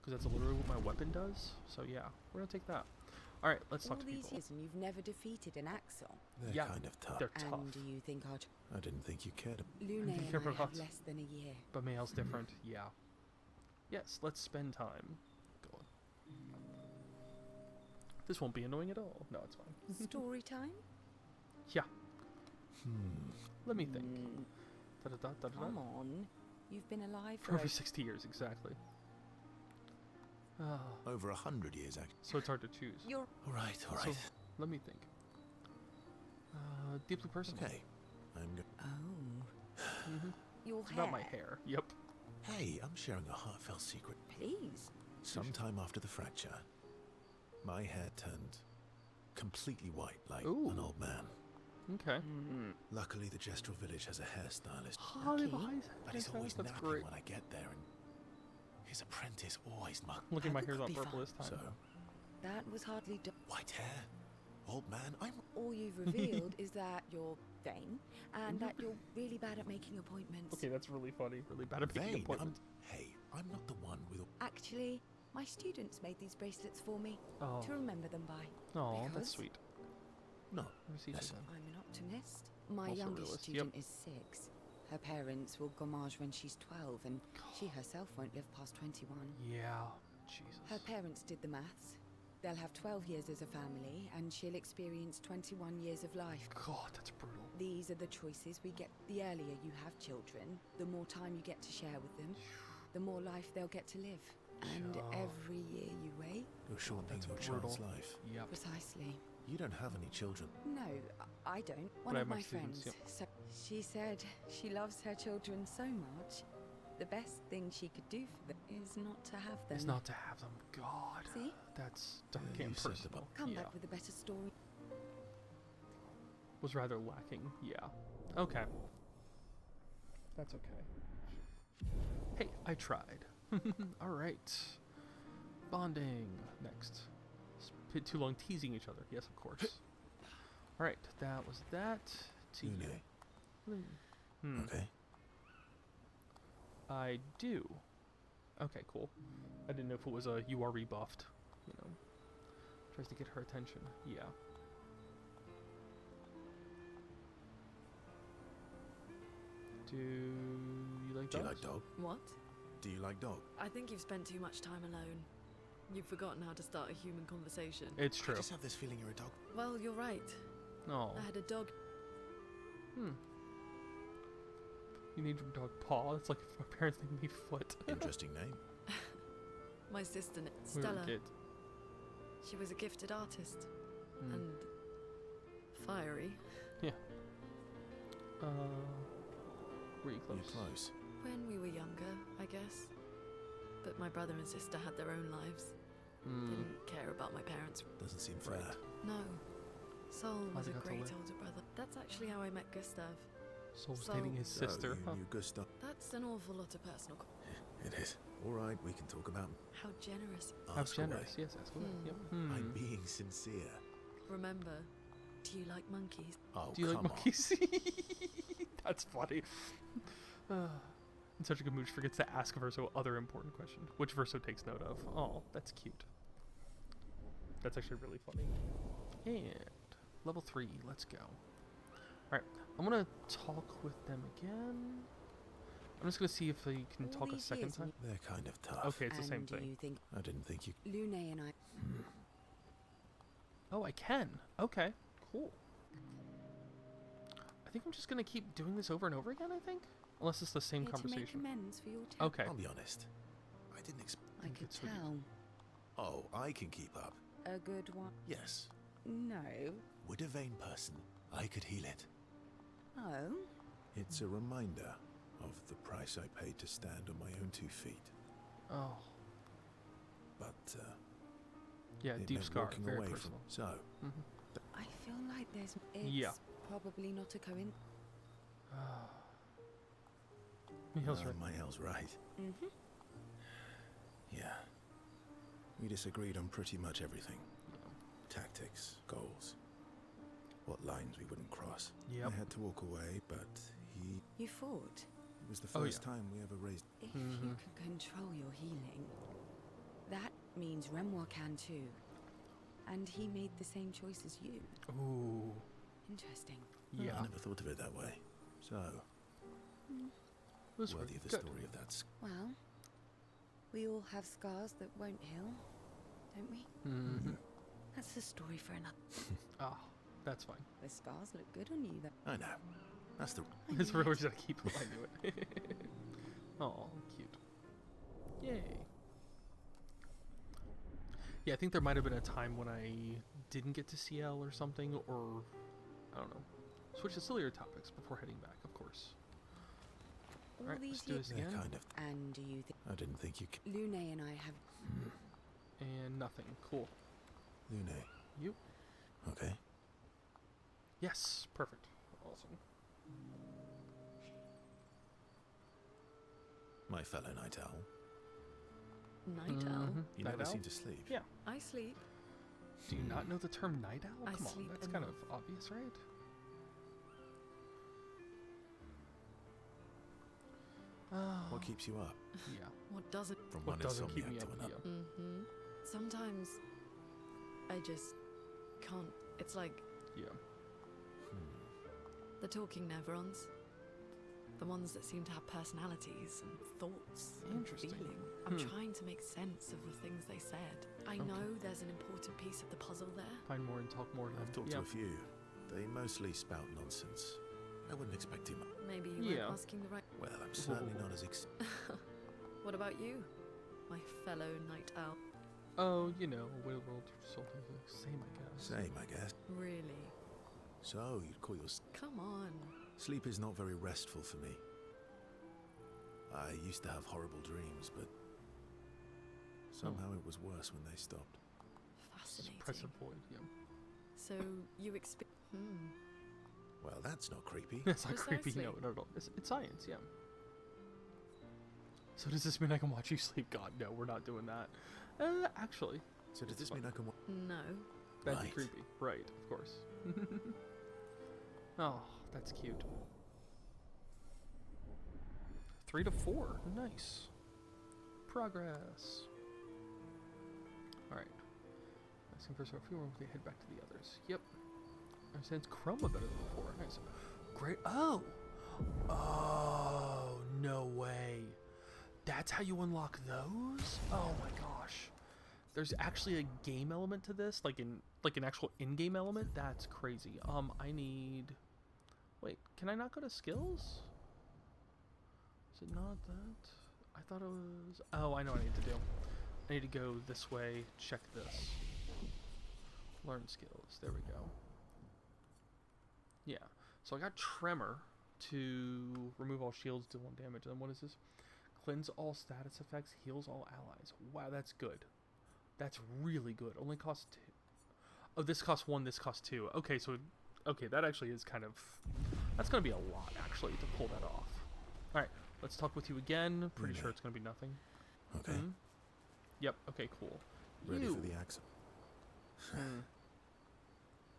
because that's literally what my weapon does. So yeah, we're gonna take that. All right, let's talk to All these people. years and you've never defeated an Axel. They're kind of tough. They're tough. And do you think our I didn't think you cared. Lune think and you're I have about- less than a year? But Maelle's different. Yeah. Yes, let's spend time. Go on. This won't be annoying at all. No, it's fine. Story time? Yeah. Let me think. Come on. You've been alive For over 60 years, exactly. Over 100 years, actually. So it's hard to choose. You're All right. So, let me think. Deeply personal. Okay. I'm good. Oh. Your It's hair. about my hair. Yep. Hey, I'm sharing a heartfelt secret. Please. Sometime after the fracture, my hair turned completely white, like Ooh. an old man. Okay. Luckily, the gestural village has a hairstylist, but he's always That's napping great. when I get there, and his apprentice always mugged. Look at my That hair's could not be purple fun. this time. So, That was hardly done. white hair, old man. I'm All you've revealed is that you're vain and that you're really bad at making appointments. Okay, that's really funny. Really bad at making vain. appointments. Hey, I'm not the one with. Actually, my students made these bracelets for me Oh. to remember them by. Oh, that's Because sweet. No. Let me see Listen. something. I'm an optimist. My Also youngest realist, student yep. is 6. Her parents will gommage when she's 12, and she herself won't live past 21. Yeah. Jesus. Her parents did the maths. They'll have 12 years as a family, and she'll experience 21 years of life. God, that's brutal. These are the choices we get. The earlier you have children, the more time you get to share with them, the more life they'll get to live. And Sure. every year you wait, You're shortening That's your brutal. child's life. Yep. precisely. You don't have any children. No, I don't. One I of have my my students, friends. So she said she loves her children so much. The best thing she could do for them is not to have them. It's not to have them. God. See? That's dark Yeah, and you said personal. about- Come Yeah. back with a better story. Was rather lacking. Yeah. Okay. That's okay. Hey, I tried. All right. Bonding. Next. Spent too long teasing each other. Yes, of course. All right. That was that. To you. Lune. Okay. I do. Okay, cool. I didn't know if it was a you are rebuffed. You know. Tries to get her attention. Yeah. Do you like dogs? Do you like dog? What? Do you like dog? I think you've spent too much time alone. You've forgotten how to start a human conversation. It's I true. just have this feeling you're a dog. Well, you're right. I Oh. had a dog. You named your dog Paw. It's like if my parents named me Foot. Interesting name. My sister, We were Stella. kids. She was a gifted artist. And fiery. Yeah. Were you close? You're close. When we were younger, I guess. But my brother and sister had their own lives. Didn't care about my parents. Doesn't seem fair. Right. No. Sol was they a got to great live? older brother. That's actually how I met Gustave. Soul's So- dating his So sister. you huh? knew Gustave. That's an awful lot of personal. It is. All right, we can talk about. How generous. How Ask generous. away. Yes, ask away. Yep. I'm being sincere. Remember, do you like monkeys? Oh, Do you like come on. monkeys? That's funny. In such a good mood, she forgets to ask Verso other important question, which Verso takes note of. Oh, that's cute. That's actually really funny. And level 3, let's go. Alright, I'm gonna talk with them again. I'm just gonna see if they can All talk a these second years time. They're kind of tough. Okay, it's the same And do you thing. think I didn't think you. Lune and I... Oh, I can. Okay, cool. I think I'm just gonna keep doing this over and over again, I think. Unless it's the same Here to make conversation. amends for your Okay. I'll be honest. I didn't expect. I could it's sweet. tell. Oh, I can keep up. A good one. Yes. No. With a vain person, I could heal it. Oh? It's a reminder of the price I paid to stand on my own 2 feet. Oh, But yeah, it deep meant scar, walking very away personal. from. So I feel like there's... It's Yeah. probably not a coincidence. Maelle's right. Maelle's right. Yeah. We disagreed on pretty much everything. Tactics, goals, what lines we wouldn't cross. Yep. I had to walk away, but You fought. it was the Oh, first yeah. time we ever raised. If you could control your healing, means Renoir can too. And he made the same choice as you. Ooh. Interesting. Yeah. I never thought of it that way. So, This worthy way. of the Good. story of that. Well, we all have scars that won't heal, don't we? Mm-hmm. That's a story for another. Ah, that's fine. The scars look good on you, though. I know. That's the. It's really just gotta keep reminding it. Oh, cute. Yay. Yeah, I think there might have been a time when I didn't get to CL or something, or I don't know. Switch to sillier topics before heading back, of course. All Alright, let's these do this Yeah, again. kind of. And do you think I didn't think you could. Lune and I have... And nothing. Cool. Lune. You? Okay. Yes. Perfect. Awesome. My fellow night owl. Night owl? Mhm. You Night never owl? seem to sleep. Yeah. I sleep. Do you not know the term night owl? I Come on, sleep that's kind of enough. obvious, right? What keeps you up? Yeah. What doesn't? From What one doesn't keep insomniac me to up? another. Yeah. Mm-hmm. Sometimes I just can't. It's like Yeah. the talking nevrons. The ones that seem to have personalities and thoughts and Interesting. feeling. I'm Hmm. trying to make sense of the things they said. I Okay. know there's an important piece of the puzzle there. Find more and talk more to them. I've talked yeah. to a few. They mostly spout nonsense. I wouldn't expect too much. Maybe you Yeah. weren't asking the right. Well, I'm certainly not as What about you, my fellow night owl? Oh, you know, Will World Sultan, same, I guess. same, I guess. Really? So you'd call your Come on. sleep is not very restful for me. I used to have horrible dreams, but somehow it was worse when they stopped. Fascinating. Suppressive void, yeah. So you Well, that's not creepy. It's not creepy, no, Precisely. not at all. It's science, yeah. So does this mean I can watch you sleep? God, no, we're not doing that. Actually, So does it's this fun. mean I can? No. That'd be Right. creepy. Right, of course. Oh, that's cute. 3 to 4. Nice. Progress. Alright. Asking for Sophie when we head back to the others. Yep. Understands Chroma better than before. Nice. Great. Oh! Oh, no way. That's how you unlock those? Oh my gosh. There's actually a game element to this, like an actual in-game element. That's crazy. I need. Wait, can I not go to skills? Is it not that? I thought it was. Oh, I know what I need to do. I need to go this way. Check this. Learn skills. There we go. Yeah. So I got Tremor to remove all shields, deal 1 damage. And then what is this? Cleanse all status effects, heals all allies. Wow, that's good. That's really good. Only costs 2. Oh, this costs 1, this costs 2. Okay, so... Okay, that actually is kind of... That's going to be a lot, actually, to pull that off. Alright, let's talk with you again. Pretty sure it's going to be nothing. Okay. Mhm. Yep, okay, cool. Ready You. for the axe? Hmm.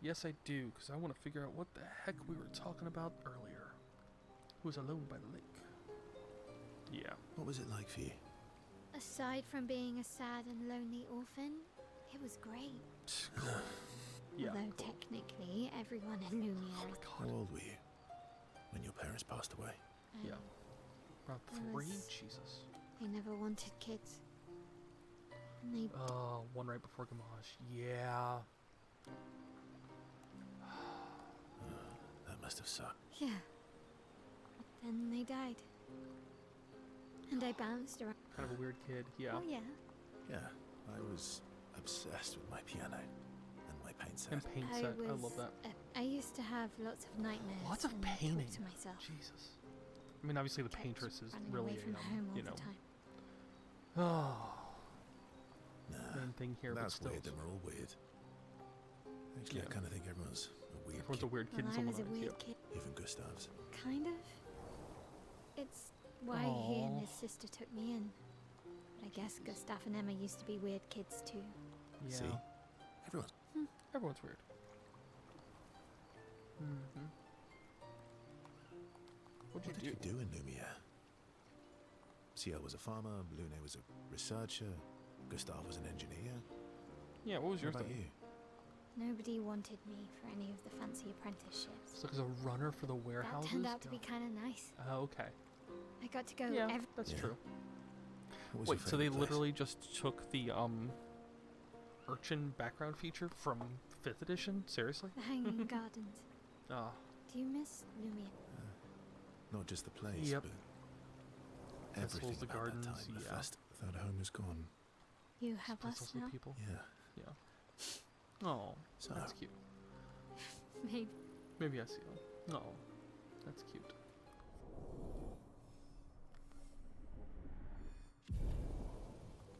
Yes, I do, because I want to figure out what the heck we were talking about earlier. Who was alone by the lake? Yeah. What was it like for you? Aside from being a sad and lonely orphan, it was great. Yeah, Although cool. technically everyone in Lumia Oh is How old were you when your parents passed away? Yeah. Around I 3? was- Jesus. they never wanted kids. And they Oh, 1 right before Gamache. Yeah. That must have sucked. yeah. But then they died. And I bounced around. Kind of a weird kid. Yeah. Oh yeah. Yeah, I was obsessed with my piano and my paint set. And paint set. I love that. I used to have lots of nightmares. Lots of and talk painting. to myself. Jesus. I mean, obviously the Kept paintress is running really away from home all you know. the time. Oh, Nah, main thing here, but that's still. weird. Then we're all weird. Actually, Yeah. I kind of think everyone's a weird Everyone's a kid. weird kid in Well, I some was a way. weird kid. Even Gustave's. Kind of. It's why he and Aw. his sister took me in. But I guess Gustave and Emma used to be weird kids too. Yeah. See? Everyone's. Everyone's weird. Mm-hmm. What did you do in Lumia? Ciel was a farmer, Lune was a researcher. Gustave was an engineer. Yeah, what was What yours about thing? you? Nobody wanted me for any of the fancy apprenticeships. It's like as a runner for the warehouses? That turned out to No. be kind of nice. Oh, okay. I got to go Yeah, every... that's Yeah. true. What was Wait, your so they favourite place? literally just took the urchin background feature from 5th edition? Seriously? The Hanging Gardens. Ah, Do you miss Lumiere? Not just the place, Yep. but Festivals, everything the about gardens, that time. The yeah. fest. Third home is gone. You have place us also now? people. Yeah. Yeah. Oh, So, that's cute. Maybe. Maybe I see them. No, that's cute.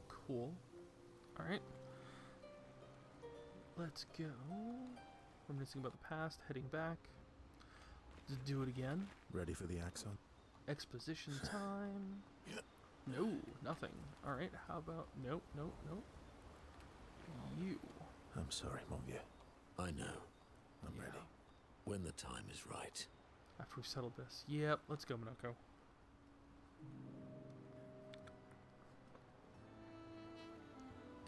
Cool. Alright. Let's go. Reminiscing about the past, heading back. To do it again. ready for the Axon? Exposition time. Yeah. No, nothing. Alright, how about... Nope, nope, nope. You. I'm sorry, mon vieux. I know, I'm Yeah. ready. when the time is right. After we've settled this. Yep, let's go, Minoko.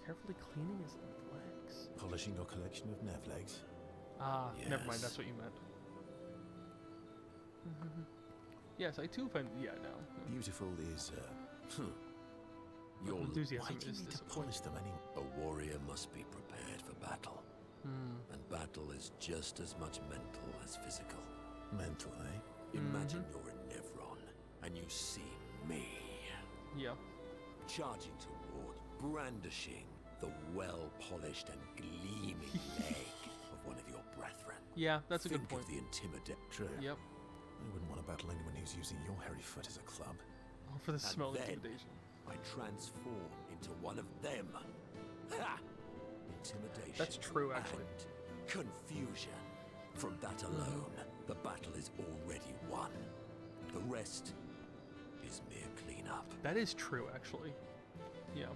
Carefully cleaning his legs. Polishing your collection of Nev legs. Ah, never mind, Yes. that's what you meant. Yes, I too find... Yeah, no. Beautiful is, Your Enthusiasm why do you is need to disappointing. polish them anyway? A warrior must be prepared for battle, and battle is just as much mental as physical. Mental, eh? Imagine you're in Nevron, and you see me, Yeah. charging toward, brandishing the well-polished and gleaming leg of one of your brethren. Yeah, that's a good Think point. of the intimidation. True. Yep. I wouldn't want to battle anyone who's using your hairy foot as a club. All for the And smell of then- intimidation. I transform into one of them. Ha! Intimidation. That's true, actually. And confusion. From that alone, the battle is already won. The rest is mere cleanup. That is true, actually. Yeah.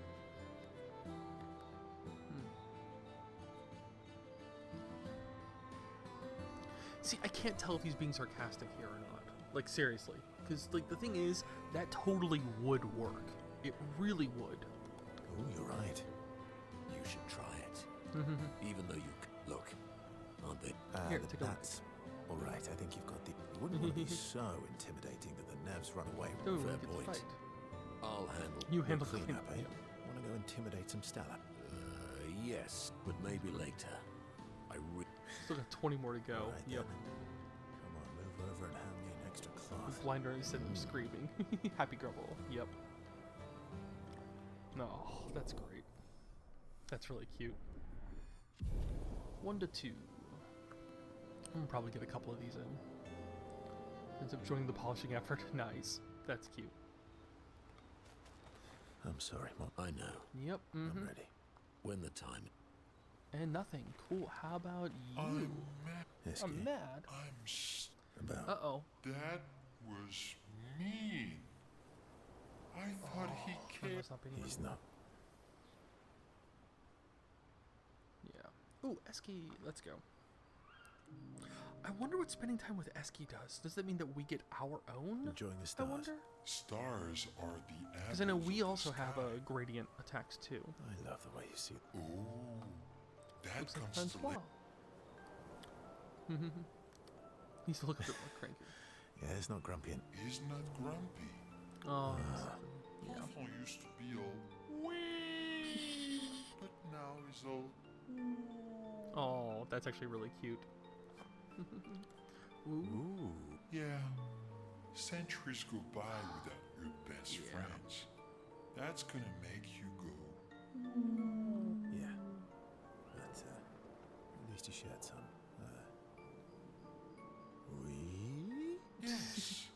See, I can't tell if he's being sarcastic here or not. Like, seriously. Because, like, the thing is, that totally would work. It really would. Oh, you're right. You should try it. Even though look, aren't they? Here, take a look. That's all right. I think you've got the. You wouldn't want to be so intimidating that the Nevs run away. Ooh, Fair we get to point. fight. I'll handle. You handle Clean cleanup, up, eh? yeah. Want to go intimidate some Stella? Yes, but maybe later. Still got 20 more to go. All right, Yep. then. Come on, move over and hand me an extra cloth. The blinder instead of screaming. Happy grumble. Yep. No, that's great. That's really cute. 1 to 2. I'm gonna probably get a couple of these in. Ends up joining the polishing effort. Nice. That's cute. I'm sorry, Mom. I know. Yep. I'm ready. When the time. And nothing. Cool. How about you? I'm mad. Yes, I'm mad. About. Uh-oh. That was mean. I thought he That cared. must not be He's not. Yeah. Ooh, Eski. Let's go. I wonder what spending time with Eski does. Does that mean that we get our own? Enjoying the I stars. wonder. Stars are the Because I know apples we of the also have sky. gradient attacks too. I love the way you see. Ooh, that Looks like comes to Francois. light. He's a little bit more cranky. Yeah, it's not grumpy. He's not grumpy. Oh, yeah. Paul used to be all wee, but now he's all. Oh, that's actually really cute. Ooh. Ooh. Yeah, centuries go by without your best Yeah. friends. That's gonna make you go. Yeah. But at least you shared some. We. Yes,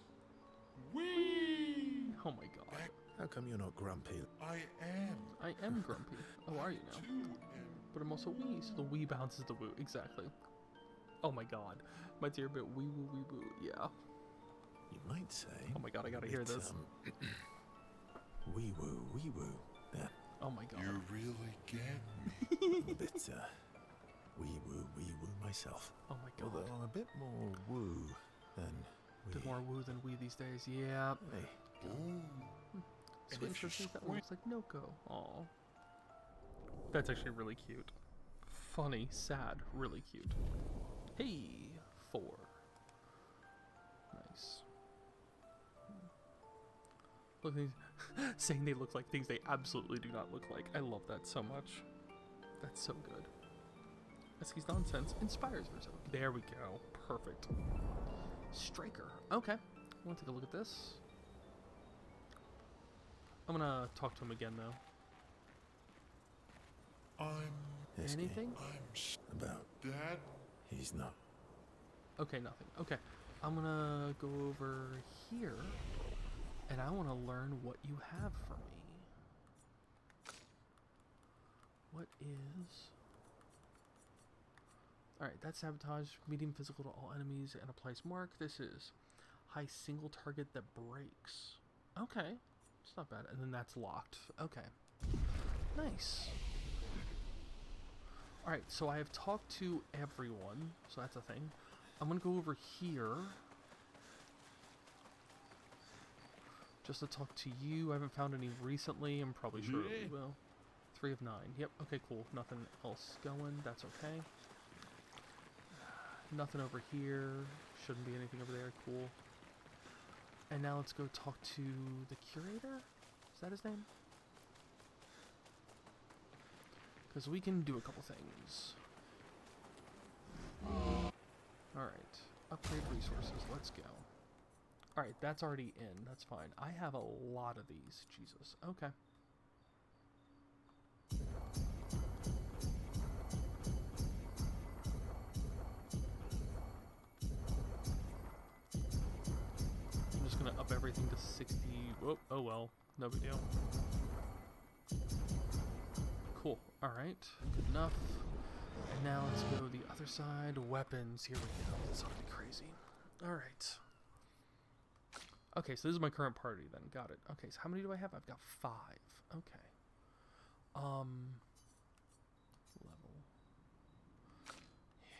wee. Oh my god. Back How come you're not grumpy? I am. I am grumpy. Oh, are you now? Too am. But I'm also wee, so the wee bounces the woo. Exactly. Oh my god. My dear bit wee woo wee boo. Yeah. You might say. Oh my god, I gotta hear bit, this. Wee woo, wee woo. Yeah. Oh my god. You really get me. I'm a bit wee woo myself. Oh my god. Although I'm a bit more woo than A wee. bit more woo than wee these days. Yeah. Hey, Ooh. Sweet if you for things that squint- looks like Noko. Aw. That's actually really cute. Funny, sad, really cute. Hey, 4. Nice. Look, saying they look like things they absolutely do not look like. I love that so much. That's so good. Esky's nonsense inspires Verzo. There we go. Perfect. Striker. Okay. I want to take a look at this. I'm gonna talk to him again though. Esky, Anything? about. Dad? He's not. Okay, nothing. Okay. I'm gonna go over here and I want to learn what you have for me. What is... Alright, that's sabotage. Medium physical to all enemies and applies mark. This is high single target that breaks. Okay. It's not bad. And then that's locked. Okay. Nice. Alright, so I have talked to everyone. So that's a thing. I'm going to go over here. Just to talk to you. I haven't found any recently. I'm probably sure we will. 3 of 9. Yep. Okay, cool. Nothing else going. That's okay. Nothing over here. Shouldn't be anything over there. Cool. And now let's go talk to the curator. Is that his name? Because we can do a couple things. Alright. Upgrade resources. Let's go. Alright, that's already in. That's fine. I have a lot of these. Jesus. Okay. I'm just going to up everything to 60. Whoop. Oh well. No big deal. Cool. Alright. Good enough. And now let's go the other side. Weapons. Here we go. This ought to be crazy. Alright. Okay, so this is my current party then. Got it. Okay, so how many do I have? I've got 5. Okay. Level. Yeah.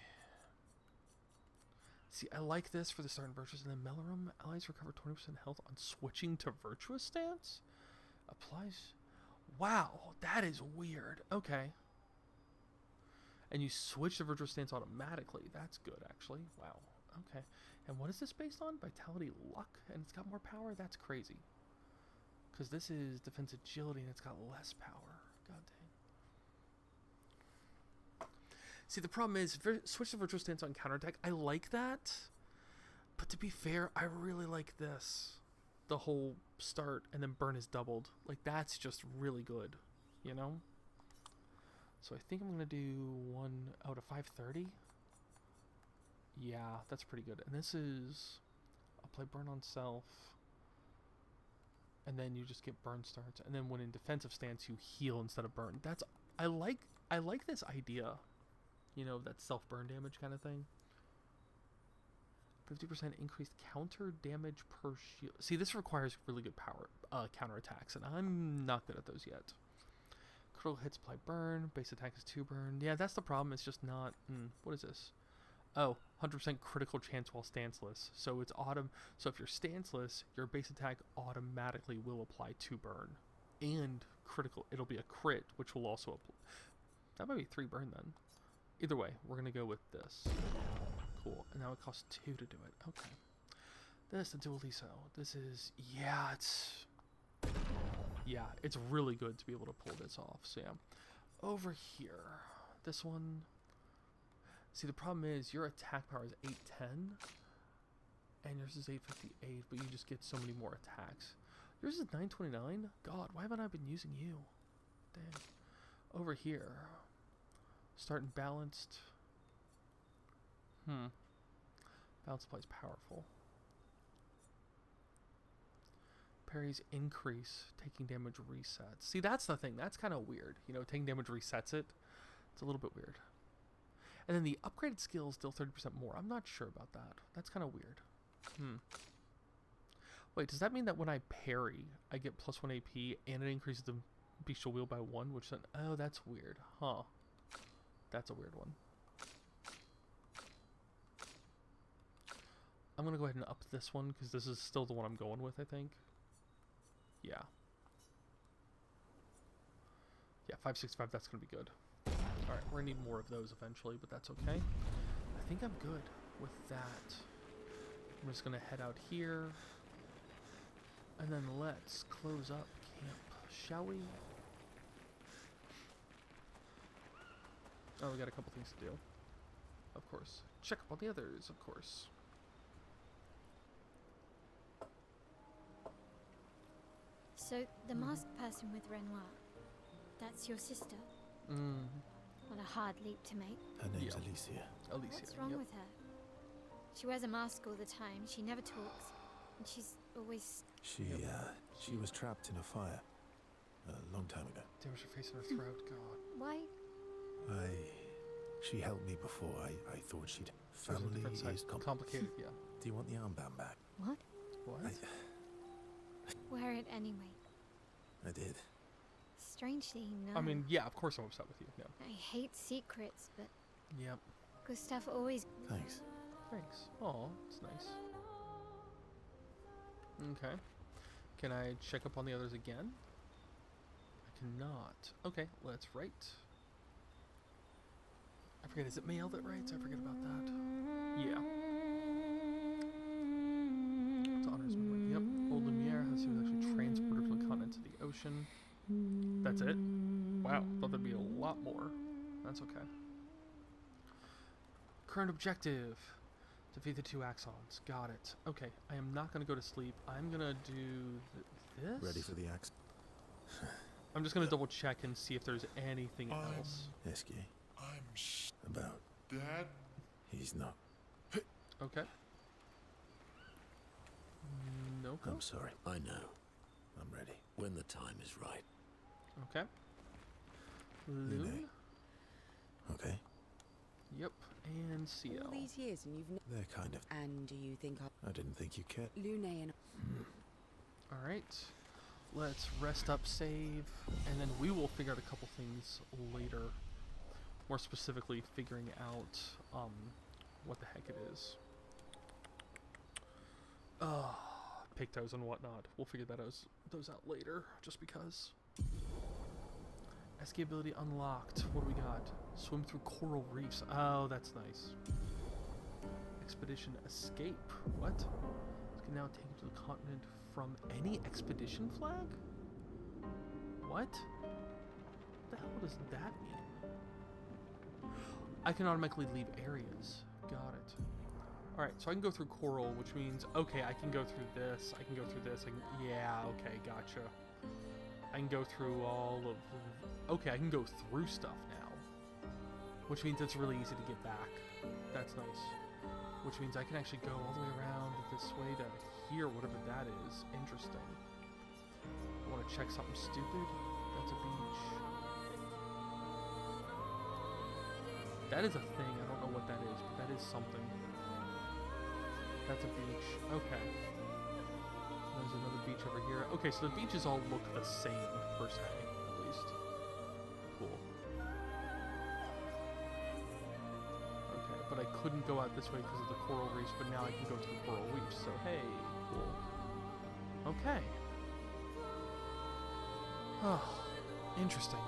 See, I like this for the start and virtuous, and then Mellorum. Allies recover 20% health on switching to virtuous stance. Applies. Wow, that is weird. Okay. And you switch to virtuous stance automatically. That's good, actually. Wow. Okay. And what is this based on? Vitality, luck, and it's got more power? That's crazy. Because this is defense agility, and it's got less power. God dang. See, the problem is, switch to virtual stance on counterattack. I like that. But to be fair, I really like this. The whole start and then burn is doubled. Like, that's just really good. You know? So I think I'm going to do 1 out of 530. Yeah, that's pretty good. And this is... I'll play burn on self. And then you just get burn starts. And then when in defensive stance, you heal instead of burn. That's... I like this idea. You know, that self-burn damage kind of thing. 50% increased counter damage per shield. See, this requires really good power counterattacks, and I'm not good at those yet. Critical hits apply burn. Base attack is 2 burn. Yeah, that's the problem. It's just not... what is this? Oh, 100% critical chance while stanceless. So it's So if you're stanceless, your base attack automatically will apply 2 burn. And critical. It'll be a crit, which will also apply... That might be 3 burn then. Either way, we're going to go with this. Cool. And now it costs 2 to do it. Okay. This, the dual Liso. This is... Yeah, it's... Yeah, it's really good to be able to pull this off. So yeah. Over here. This one... See, the problem is your attack power is 810. And yours is 858, but you just get so many more attacks. Yours is 929? God, why haven't I been using you? Dang. Over here. Starting balanced. Balance applies powerful. Parries increase. Taking damage resets. See, that's the thing. That's kind of weird. You know, taking damage resets it. It's a little bit weird. And then the upgraded skills deal 30% more. I'm not sure about that. That's kind of weird. Wait, does that mean that when I parry, I get +1 AP and it increases the bestial wheel by 1? Which then... Oh, that's weird. Huh. That's a weird one. I'm going to go ahead and up this one because this is still the one I'm going with, I think. Yeah. Yeah, 565, that's going to be good. Alright, we're going to need more of those eventually, but that's okay. I think I'm good with that. I'm just going to head out here. And then let's close up camp, shall we? Oh, we got a couple things to do. Of course. Check up on the others, of course. So, the masked person with Renoir, that's your sister? What a hard leap to make. Her name's Yeah. Alicia. Alicia, What's wrong yep. with her? She wears a mask all the time, she never talks, and she's always... She was trapped in a fire a long time ago. Damage her face and her throat, God. Why? She helped me before. I thought she'd... There's a Family different side. is Complicated, yeah. Do you want the armband back? What? What? Wear it anyway. I did. Strangely, no. I mean, yeah, of course I'm upset with you. No. I hate secrets, but Yep. Gustave always... Thanks. Thanks. Oh, it's nice. Okay. Can I check up on the others again? I cannot. Okay, let's write. I forget, is it Maelle that writes? I forget about that. Yeah. It's honors memory. Yep. Old Lumiere has actually transported from the continent to the ocean. That's it? Wow, thought there'd be a lot more. That's okay. Current objective. Defeat the 2 Axons. Got it. Okay, I am not going to go to sleep. I'm going to do this. Ready for the axe? I'm just going to double check and see if there's anything else. Esky. I'm About. Dad. He's not. Okay. Nope. I'm sorry. I know. I'm ready. When the time is right. Okay. Loon. Okay. Yep. And CL. All these years and you've... They're kind of... And do you think I didn't think you cared. Lune and... Alright. Let's rest up, save, and then we will figure out a couple things later. More specifically, figuring out what the heck it is. Pictos and whatnot. We'll figure those out later, just because. Escape ability unlocked. What do we got? Swim through coral reefs. Oh, that's nice. Expedition escape. What? This can now take you to the continent from any expedition flag? What? What the hell does that mean? I can automatically leave areas. Got it. Alright, so I can go through coral, which means, okay, I can go through this, I can go through this, yeah, okay, gotcha. I can go through all of... Okay, I can go through stuff now. Which means it's really easy to get back. That's nice. Which means I can actually go all the way around this way to here, whatever that is. Interesting. I want to check something stupid. That's a beach. That is a thing. I don't know what that is, but that is something. That's a beach. Okay. There's another beach over here. Okay, so the beaches all look the same, per se, at least. Cool. Okay, but I couldn't go out this way because of the coral reefs, but now I can go through coral reefs, so hey, cool. Okay. Oh, interesting.